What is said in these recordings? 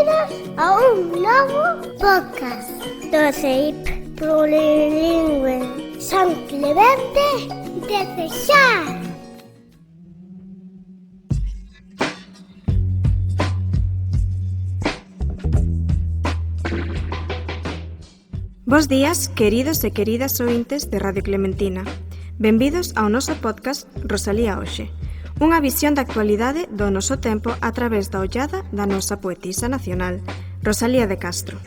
Benvidos a un novo podcast do CEIP Plurilingüe San Clemente de Cesar. Bos días, queridos e queridas ointes de Radio Clementina. Benvidos ao noso podcast Rosalía Hoxe, unha visión da actualidade do noso tempo a través da ollada da nosa poetisa nacional, Rosalía de Castro.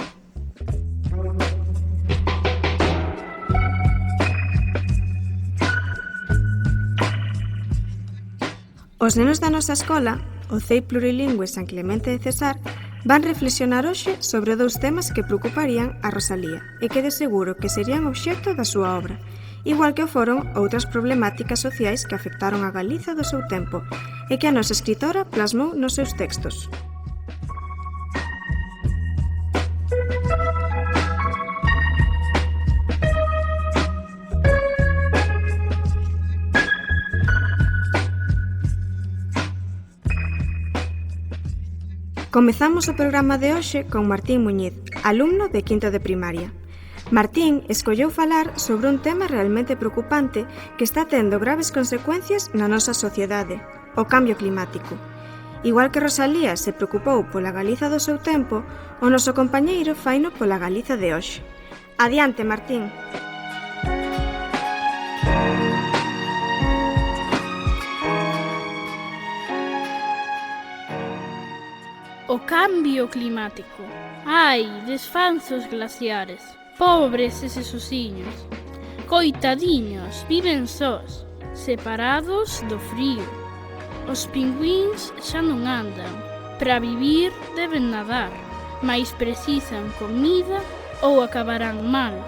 Os nenos da nosa escola, o CEIP Plurilingüe San Clemente de Cesar, van reflexionar hoxe sobre dous temas que preocuparían a Rosalía e que de seguro que serían obxecto da súa obra, igual que o foron outras problemáticas sociais que afectaron a Galiza do seu tempo e que a nosa escritora plasmou nos seus textos. Comezamos o programa de hoxe con Martín Muñiz, alumno de quinto de primaria. Martín escolleu falar sobre un tema realmente preocupante que está tendo graves consecuencias na nosa sociedade, o cambio climático. Igual que Rosalía se preocupou pola Galiza do seu tempo, o noso compañeiro faino pola Galiza de hoxe. Adiante, Martín. O cambio climático. Ai, desfanse os glaciares. Pobres eses osiños. Coitadiños, viven sós, separados do frío. Os pingüíns xa non andan. Para vivir deben nadar, mais precisan comida ou acabarán mal.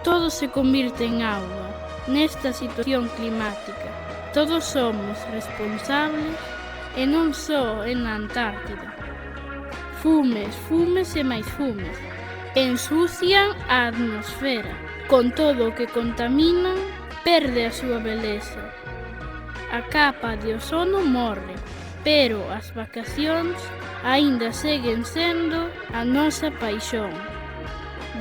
Todo se convirte en auga nesta situación climática. Todos somos responsables e non só en la Antártida. Fumes, fumes e máis fumes. Ensucian a atmosfera. Con todo o que contaminan, perde a súa beleza. A capa de ozono morre, pero as vacacións aínda seguen sendo a nosa paixón.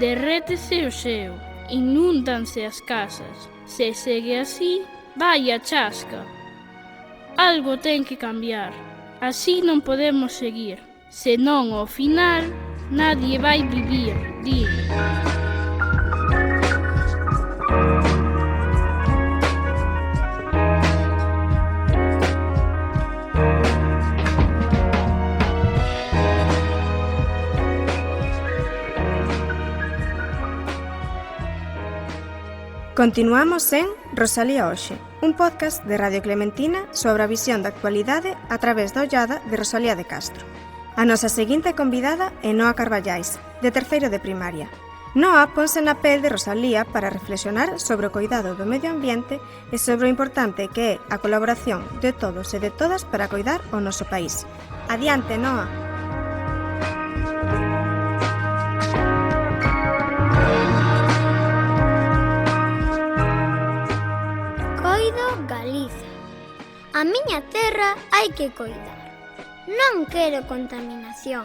Derrétese o xeo, inúndanse as casas. Se segue así, vai a chasca. Algo ten que cambiar. Así non podemos seguir. Senón, ao final, nadie vai vivir, din. Continuamos en Rosalía Hoxe, un podcast de Radio Clementina sobre a visión da actualidade a través da ollada de Rosalía de Castro. A nosa seguinte convidada é Noa Carballais, de terceiro de primaria. Noa ponse na pel de Rosalía para reflexionar sobre o cuidado do medio ambiente e sobre o importante que é a colaboración de todos e de todas para cuidar o noso país. Adiante, Noa! Coido Galiza. A miña terra hai que coidar. Non quero contaminación.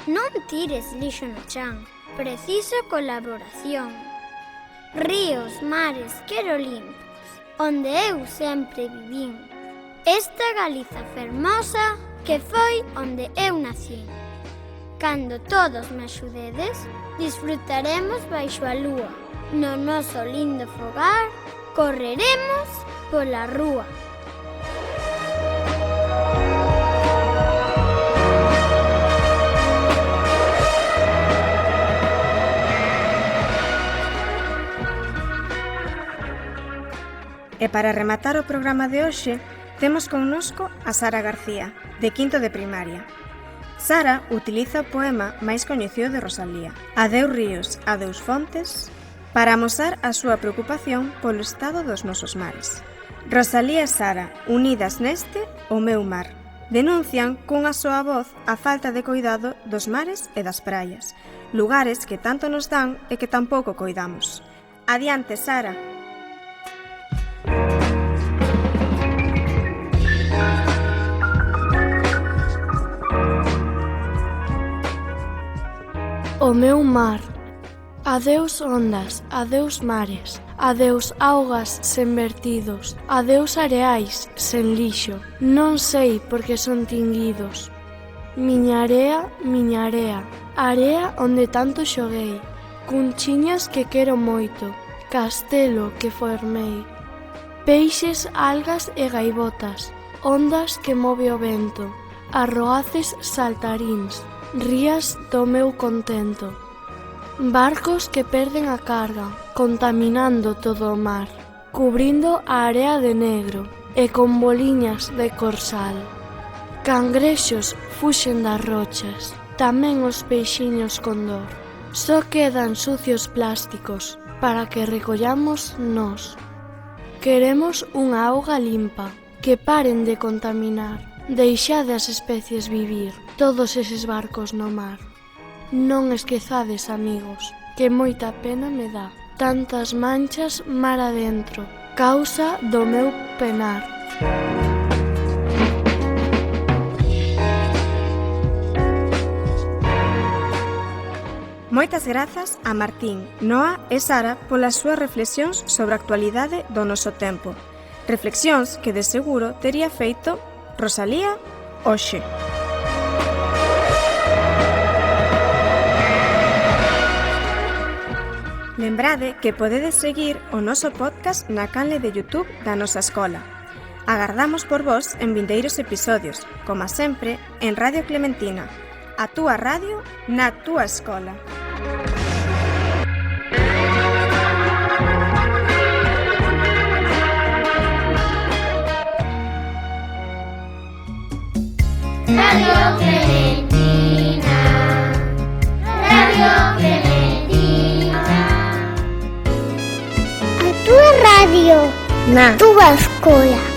Non tires lixo no chan. Preciso colaboración. Ríos, mares, quero limpos, onde eu sempre vivín. Esta Galiza fermosa que foi onde eu nací. Cando todos me axudedes, disfrutaremos baixo a lúa. No noso lindo fogar, correremos pola rúa. E para rematar o programa de hoxe, temos connosco a Sara García, de quinto de primaria. Sara utiliza o poema máis coñecido de Rosalía, Adeus ríos, adeus fontes, para amosar a súa preocupación polo estado dos nosos mares. Rosalía e Sara, unidas neste, o meu mar, denuncian cunha soa voz a falta de coidado dos mares e das praias, lugares que tanto nos dan e que tampouco coidamos. Adiante, Sara! o meu mar. Adeus ondas, adeus mares, adeus augas sen vertidos, adeus areais sen lixo, non sei por que son tinguidos. Miña area, area onde tanto xoguei, cunchiñas que quero moito, castelo que formei. Peixes, algas e gaivotas, ondas que move o vento, arroaces saltaríns, rías do meu contento. Barcos que perden a carga, contaminando todo o mar, cubrindo a area de negro e con boliñas de corsal. Cangrexos fuxen das rochas, tamén os peixiños con dor. Só quedan sucios plásticos para que recollamos nós. Queremos unha auga limpa, que paren de contaminar. Deixade as especies vivir, todos eses barcos no mar. Non esquezades, amigos, que moita pena me dá. Tantas manchas mar adentro, causa do meu penar. Moitas grazas a Martín, Noa e Sara polas súas reflexións sobre a actualidade do noso tempo. Reflexións que de seguro tería feito Rosalía hoxe. Lembrade que podedes seguir o noso podcast na canle de YouTube da nosa escola. Agardamos por vos en vindeiros episodios, como sempre, en Radio Clementina, a túa radio na túa escola. Radio Clementina, Radio Clementina. A túa radio, na túa escola.